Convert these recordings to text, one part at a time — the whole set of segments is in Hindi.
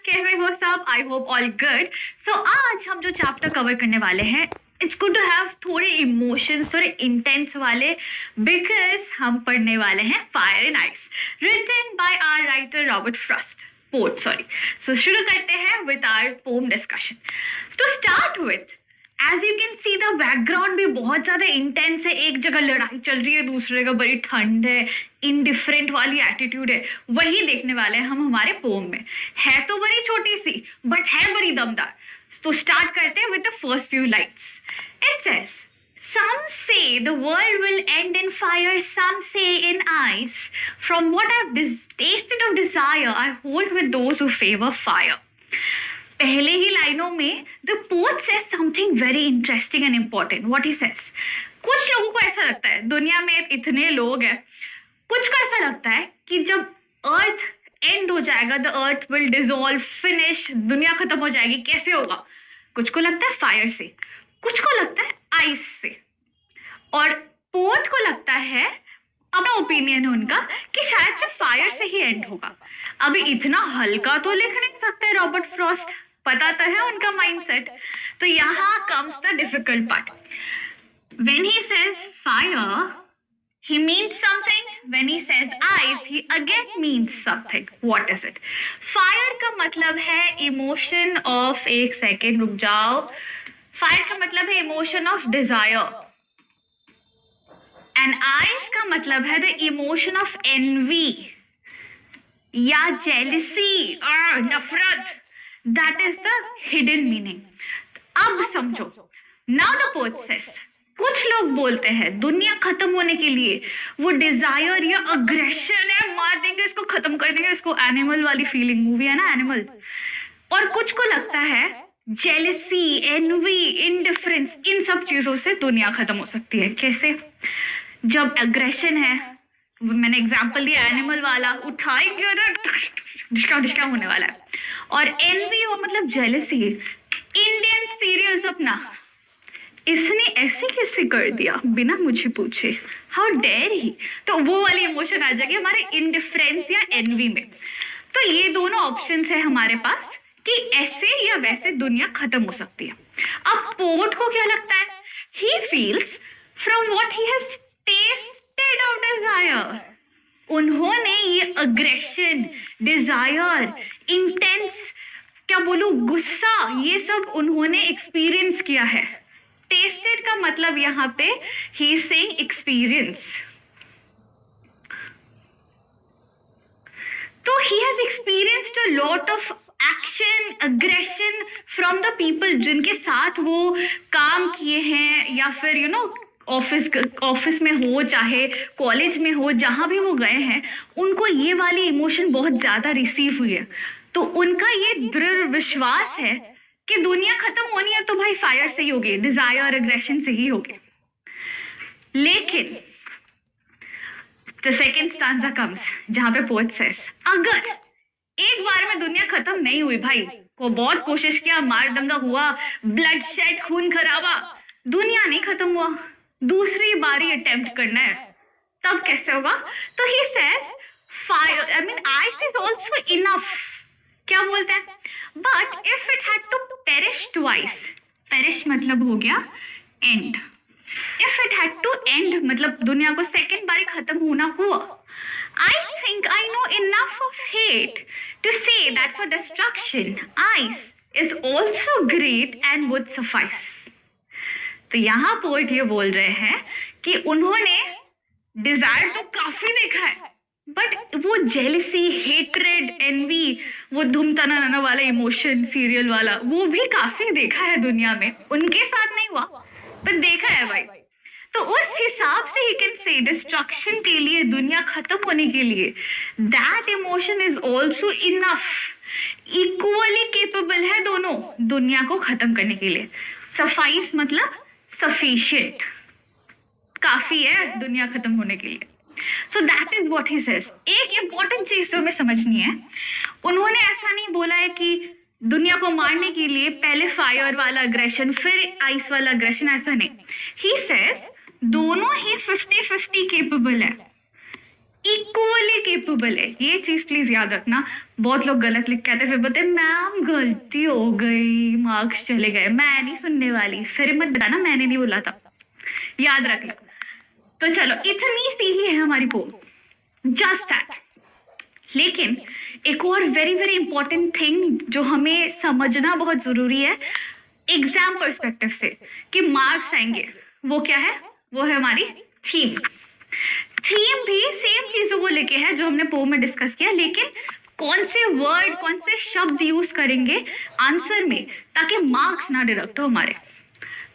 कैसे हो सब? I hope all good. So आज हम जो चैप्टर कवर करने वाले हैं, इट्स गुड टू हैव थोड़े इमोशंस, थोड़े इंटेंस वाले, बिकॉज हम पढ़ने वाले हैं fire and ice, written by our writer Robert Frost, poet sorry. So शुरू करते हैं with our poem discussion. To start with, as you can see the background भी बहुत ज्यादा इंटेंस है। एक जगह लड़ाई चल रही है, दूसरे जगह बड़ी ठंड है, इनडिफरेंट वाली एटीट्यूड है। वही देखने वाले हैं हम हमारे पोम में। है तो बड़ी छोटी सी बट है बड़ी दमदार। तो स्टार्ट करते हैं with the first few lines. It says, some say the world will end in fire, some say in ice. From what I've tasted of desire, I hold with those who favor fire. पहले ही लाइनों में the poet says something very interesting and important. What he says, कुछ लोगों को ऐसा लगता है, दुनिया में इतने लोग हैं, कुछ को ऐसा लगता है कि जब अर्थ एंड हो जाएगा, the earth will dissolve, finish, दुनिया खत्म हो जाएगी। कैसे होगा? कुछ को लगता है फायर से, कुछ को लगता है आइस से, और पोएट को लगता है, अपना ओपिनियन है उनका, कि शायद से फायर से ही एंड होगा। अभी इतना हल्का तो लिख नहीं सकते रॉबर्ट फ्रॉस्ट, पता तो है उनका माइंडसेट। तो यहाँ comes the difficult part. When he says fire, he means something. When he says ice, he again means something. What is it? Fire का मतलब है emotion of, एक सेकेंड रुक जाओ, फायर का मतलब है emotion of desire, and ice का मतलब है द इमोशन ऑफ एनवी या जेलसी और नफरत। That is the hidden meaning. अब समझो, नाउ द पोएट सेज, कुछ लोग बोलते हैं दुनिया खत्म होने के लिए वो डिजायर या अग्रेशन है, मार देंगे इसको, खत्म कर देंगे इसको, एनिमल वाली फीलिंग, मूवी है ना एनिमल। और कुछ को लगता है जेलसी, एनवी, इंडिफरेंस, इन सब चीजों से दुनिया खत्म हो सकती है। कैसे? जब एग्रेशन है, मैंने एग्जांपल दिया एनिमल वाला, उठाएंगे डिस्का डिस्का होने वाला है। और एनवी हो मतलब जेलसी। इंडियन सीरियल्स अपना, इसने ऐसे कैसे कर दिया बिना मुझे पूछे, हाउ डेयर ही, तो वो वाली इमोशन आ जाएगी हमारे इंडिफरेंस या एनवी में। तो ये दोनों ऑप्शंस है हमारे पास कि ऐसे या वैसे दुनिया खत्म हो सकती है। अब पोएट को क्या लगता है? He feels from what he has tested of desire. उन्होंने ये अग्रेशन, डिजायर, इंटेंस, क्या बोलूं, गुस्सा, ये सब उन्होंने एक्सपीरियंस किया है। टेस्टेड का मतलब यहाँ पे ही इज सेइंग एक्सपीरियंस। तो he has experienced a lot of action, aggression from the people जिनके साथ वो काम किए हैं, या फिर यू नो ऑफिस में हो, चाहे कॉलेज में हो, जहाँ भी वो गए हैं, उनको ये वाली इमोशन बहुत ज्यादा रिसीव हुई है। तो उनका ये दृढ़ विश्वास है कि दुनिया खत्म होनी है तो भाई फायर से ही होगी, डिजायर, एग्रेशन से ही होगी। लेकिन The second stanza comes, जहाँ पे पोएट सेज, अगर एक बार में दुनिया खत्म नहीं हुई, भाई वो बहुत कोशिश किया, मार दंगा हुआ, ब्लड शेड, खून खराबा, दुनिया नहीं खत्म हुआ, दूसरी बारी अटेम्प्ट करना है, तब कैसे होगा? तो he says fire, I mean ice is also enough. क्या बोलते हैं? But if it had to perish twice, perish मतलब हो गया end, if it had to end मतलब दुनिया को सेकेंड बारी खत्म होना हुआ, I think I know enough of hate to say that for destruction, ice is also great and would suffice. तो यहाँ पोएट ये बोल रहे हैं कि उन्होंने डिजायर तो काफी देखा है, बट वो जेलसी, हेट्रेड, एनवी, वो धूम तना नाना वाला इमोशन सीरियल वाला, वो भी काफी देखा है दुनिया में। उनके साथ नहीं हुआ पर देखा है भाई। तो उस हिसाब से ही कैन से डिस्ट्रक्शन के लिए, दुनिया खत्म होने के लिए, that emotion is also enough, equally capable है दोनों दुनिया को खत्म करने के लिए। सफाइस मतलब सफिशिएंट, काफी है दुनिया खत्म होने के लिए। So that is what he says. एक इंपॉर्टेंट चीज तो हमें समझनी है, उन्होंने ऐसा नहीं बोला है कि दुनिया को मारने के लिए पहले फायर वाला अग्रेशन फिर आइस वाला अग्रेशन, ऐसा नहीं। ही सेज दोनों ही 50-50 केपेबल है, इक्वली केपेबल है, ये चीज प्लीज याद रखना। बहुत लोग गलत लिख के आते फिर बोलते मैम गलती हो गई, मार्क्स चले गए। मैं नहीं सुनने वाली, फिर मत बताना मैंने नहीं बोला था, याद रखना। तो चलो, इतनी सी ही है हमारी पोम, जस्ट दैट। लेकिन एक और वेरी वेरी इंपॉर्टेंट थिंग जो हमें समझना बहुत जरूरी है एग्जाम पर्सपेक्टिव से कि मार्क्स आएंगे, वो क्या है? वो है हमारी थीम। थीम भी सेम चीजों को लेके है जो हमने पोम में डिस्कस किया, लेकिन कौन से वर्ड, कौन से शब्द यूज करेंगे आंसर में ताकि मार्क्स ना डिडक्ट हो हमारे।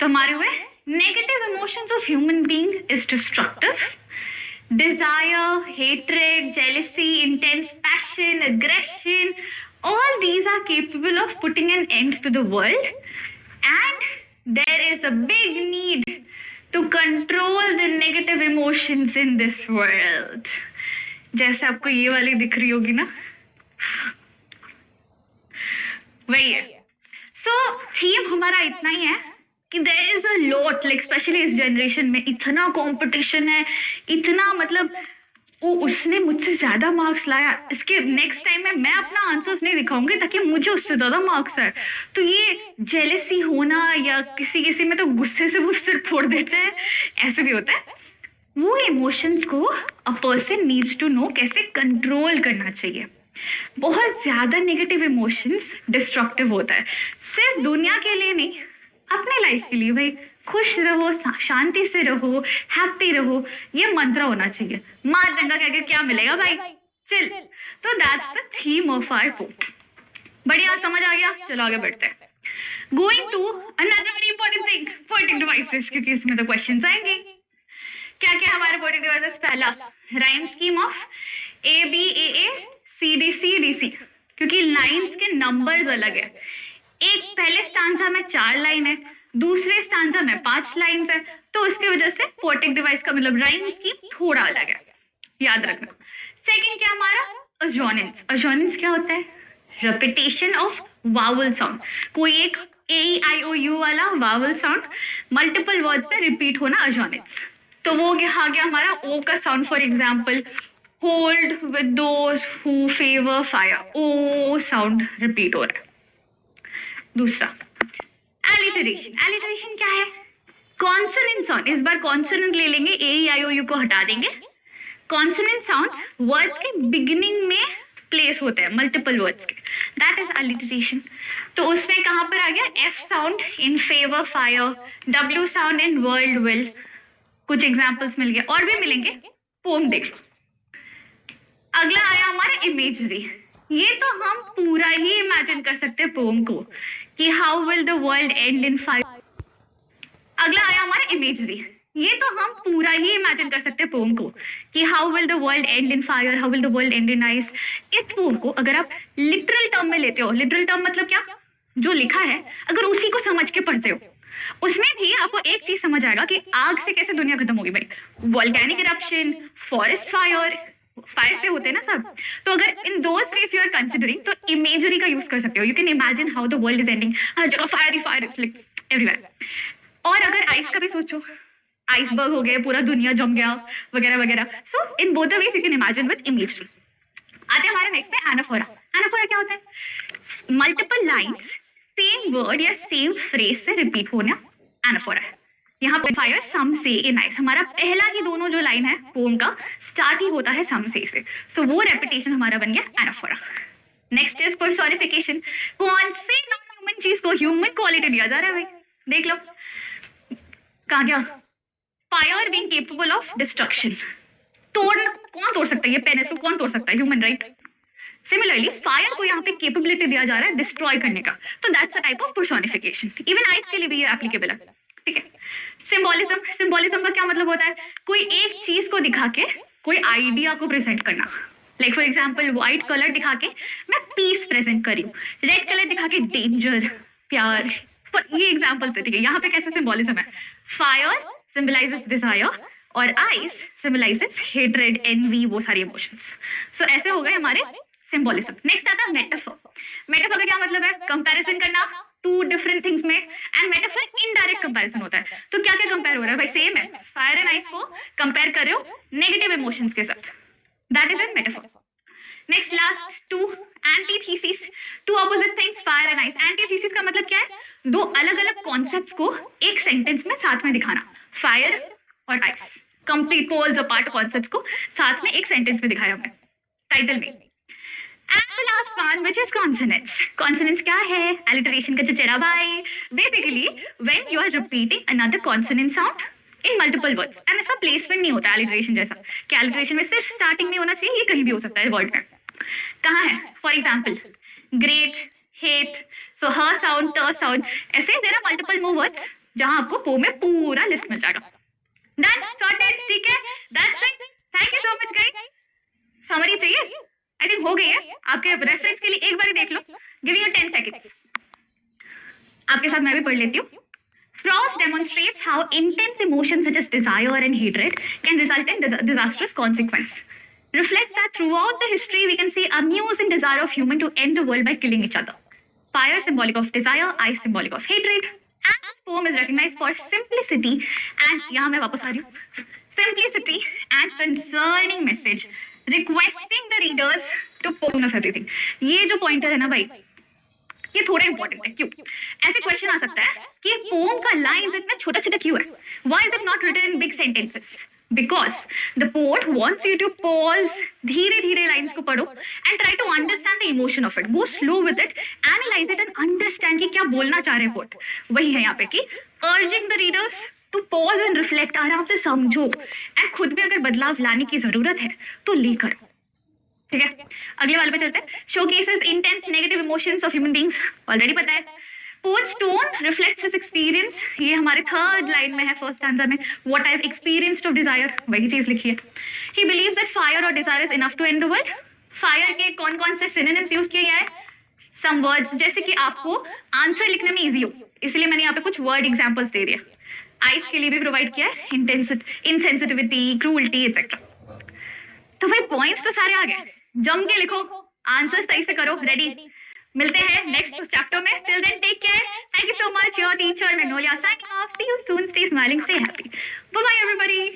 तो हमारे हुए negative emotions of human being is destructive, desire, hatred, jealousy, intense passion, aggression, all these are capable of putting an end to the world, and there is a big need to control the negative emotions in this world. जैसे आपको ये वाली दिख रही होगी ना, वही है। सो थीम हमारा इतना ही है कि there is a lot, like specially इस जनरेशन में इतना कंपटीशन है, इतना मतलब उसने मुझसे ज्यादा मार्क्स लाया, इसके नेक्स्ट टाइम में मैं अपना आंसर्स नहीं दिखाऊंगी ताकि मुझे उससे ज्यादा मार्क्स आए। तो ये जेलेसी होना, या किसी किसी में तो गुस्से से वो सिर फोड़ देते हैं, ऐसे भी होता है। वो इमोशंस को a person needs to know कैसे कंट्रोल करना चाहिए। बहुत ज्यादा नेगेटिव इमोशंस डिस्ट्रक्टिव होता है, सिर्फ दुनिया के लिए नहीं, अपने लाइफ के लिए। भाई खुश रहो, शांति से रहो, हैप्पी रहो, ये मंत्र होना चाहिए। मार दंगा कह के क्या मिलेगा भाई, चिल। तो that's the theme of our poem. बढ़िया, समझ आ गया? चलो आगे बढ़ते हैं। Going to another very important thing, poetic devices, क्योंकि इसमें तो क्वेश्चंस आएंगे। क्या क्या हमारे पोएटिक डिवाइसेस? पहला, rhyme scheme of A B A C D C D C, क्योंकि लाइंस के नंबर्स अलग है। एक पहले स्टांजा में 4 लाइन है, दूसरे स्टांजा में 5 लाइंस है, तो उसकी वजह से पोएटिक डिवाइस का मतलब राइम स्कीम थोड़ा अलग है, याद रखना। सेकंड क्या हमारा? अजोनेंस। अजोनेंस क्या होता है? Repetition of vowel sound. कोई एक ए आई ओ यू वाला वावल साउंड मल्टीपल वर्ड्स पे रिपीट होना, अजोनेंस। तो वो आ गया हमारा ओ का sound. For example, hold with those who favour fire, O sound repeat हो रहा है। दूसरा, एलिटरेशन। एलिटरेशन क्या है? Consonant sound. इस बार कॉन्सोनेंट ले लेंगे, ए आई ओ यू को हटा देंगे। कॉन्सोनेंट साउंड्स वर्ड्स के बिगिनिंग में प्लेस होते हैं, मल्टीपल वर्ड्स के, दैट इज एलिटरेशन। तो उसमें कहां पर आ गया? F sound in favour fire, W sound in world will. कुछ एग्जाम्पल्स मिल गए, और भी मिलेंगे, पोम देख लो। अगला आया हमारा इमेजरी। ये तो हम पूरा ही इमेजिन कर सकते हैं पोम को कि how will the world and in fire. अगला आया हमारा इमेजरी। ये तो हम पूरा ही इमेजिन कर सकते हैं पोम को कि how will the world and in fire, how will the world and in ice. इस पोम को अगर आप लिटरल टर्म में लेते हो, लिटरल टर्म मतलब क्या? जो लिखा है अगर उसी को समझ के पढ़ते हो, उसमें भी आपको एक चीज समझ आएगा कि आग से कैसे दुनिया खत्म होगी। भाई volcanic eruption, forest fire, fire से होते हैं ना सब। तो अगर in those ways you are considering, तो इमेजरी का यूज कर सकते हो। You can imagine how the world is ending, हर जगह फायर ही फायर एवरीवेयर। और अगर आइस का भी सोचो, आइसबर्ग हो गए, पूरा दुनिया जम गया वगैरह वगैरह। So in both the ways you can imagine with imagery. आते हैं हमारे नेक्स्ट में एनाफोरा। एनाफोरा क्या होता है? मल्टीपल लाइंस सेम वर्ड या सेम फ्रेज से रिपीट होना एनाफोरा है। यहाँ पे फायर सम से इन आइस, हमारा पहला ही दोनों जो लाइन है पोम का स्टार्ट ही होता है सम से। सो वो रेपिटेशन हमारा बन गया एनाफोरा। Next is personification. कौन से नॉन ह्यूमन चीज को ह्यूमन क्वालिटी दिया जा रहा है? भाई देख लो, कहा गया? Fire being capable of destruction. कौन तोड़ सकता है? ये पेन इसको कौन तोड़ सकता है? Human, right? सिमिलरली फायर को यहाँ पे केपेबिलिटी दिया जा रहा है डिस्ट्रॉय करने का, तो that's a type of personification. Even ice के लिए भी ये एप्लीकेबल है, ठीक है। सिंबोलिज्म। सिंबोलिज्म का क्या मतलब होता है? कोई एक चीज को दिखा के कोई आइडिया को प्रेजेंट करना। Like for example, white colour दिखा के मैं पीस प्रेजेंट करी हूँ, रेड कलर दिखा के डेंजर, प्यार। ये एग्जाम्पल्स है, ठीक है। यहाँ पे कैसे सिंबोलिज्म है? फायर सिंबलाइजेस डिजायर और आइस सिंबलाइजेस हेट्रेड, एनवी, वो सारी इमोशंस। सो ऐसे हो गए हमारे सिंबोलिज्म। नेक्स्ट आता है मेटाफर। मेटाफर का क्या मतलब है? कंपैरिजन करना टू डिफरेंट थिंग्स में, एंड मेटाफर इनडायरेक्ट कंपैरिजन होता है। तो क्या क्या कंपेयर हो रहा है? भाई सेम है, फायर एंड आइस को कंपेयर कर रहे हो नेगेटिव इमोशंस के साथ। That is an metaphor. Next last two, antithesis, two opposite things, fire and ice. Antithesis का मतलब क्या है? दो अलग अलग कॉन्सेप्ट्स को एक सेंटेंस में साथ में दिखाना. फायर और ice, complete poles apart concepts को साथ में एक सेंटेंस में दिखाया हमने टाइटल में. And the last one, which is consonants. Consonants क्या है? Alliteration का चचेरा भाई. Basically, when you are repeating another consonant sound in multiple words, and इसका placement नहीं होता alliteration जैसा कि alliteration में सिर्फ starting में होना चाहिए, ये कहीं भी हो सकता है word में. कहाँ है? For example, great, hate, so her sound, the sound. ऐसे there are multiple more words जहाँ आपको पो में पूरा लिस्ट मिल जाएगा. Done, sorted, ठीक है? That's it. Thank you so much guys. Summary चाहिए? आई थिंक हो गई है. आपके रेफरेंस के लिए एक बार देख लो. Giving you 10 seconds. आपके साथ मैं भी पढ़ लेती हूँ. Frost demonstrates how intense emotions such as desire and hatred can result in disastrous consequence. Reflects that throughout the history we can see unused desire of human to end the world by killing each other. Fire symbolic of desire, ice symbolic of hatred. And this poem is recognized for simplicity and यहाँ मैं वापस आ रही हूँ. Simplicity and concerning message. Requesting the readers to pone of everything. ये जो पॉइंटर है ना भाई, ये थोड़ा इंपॉर्टेंट है. क्यों? ऐसे क्वेश्चन आ सकता है कि पोम का लाइंस इतना छोटा छोटा क्यों है? Why is it not written in big sentences? Because the poet wants you to pause, धीरे धीरे लाइंस को पढ़ो and try to understand the emotion of it. Go slow with it, analyze it and understand कि क्या बोलना चाह रहे हैं पोट. वही है यहाँ पे कि urging the readers to pause and reflect. आराम से समझो एंड खुद में अगर बदलाव लाने की जरूरत है तो लेकर. ठीक है, अगले वाले पे चलते हैं. Showcases intense negative emotions of human beings. Already पता है. Poet's tone reflects his experience. ये हमारे थर्ड लाइन में है फर्स्ट स्टैंजा में. What I have experienced of desire, वही चीज लिखी है. ही बिलीव्स दैट फायर और desire is enough to end the world. Fire के कौन कौन से सिनोनिम्स यूज किए गए हैं? सम वर्ड्स, जैसे कि आपको आंसर लिखने में इजी हो इसलिए मैंने यहाँ पे कुछ वर्ड एग्जांपल्स दे दिए. आइस के लिए भी प्रोवाइड किया है, इनसेंसिटिविटी, क्रूअल्टी एक्सेट्रा. तो भाई पॉइंट्स तो सारे आ गए. जम के लिखो, आंसर सही से करो. रेडी? मिलते हैं नेक्स्ट चैप्टर में. Till then take care. Thank you so much. Your teacher Magnolia signing off. See you soon. Stay smiling, stay happy. Bye bye everybody.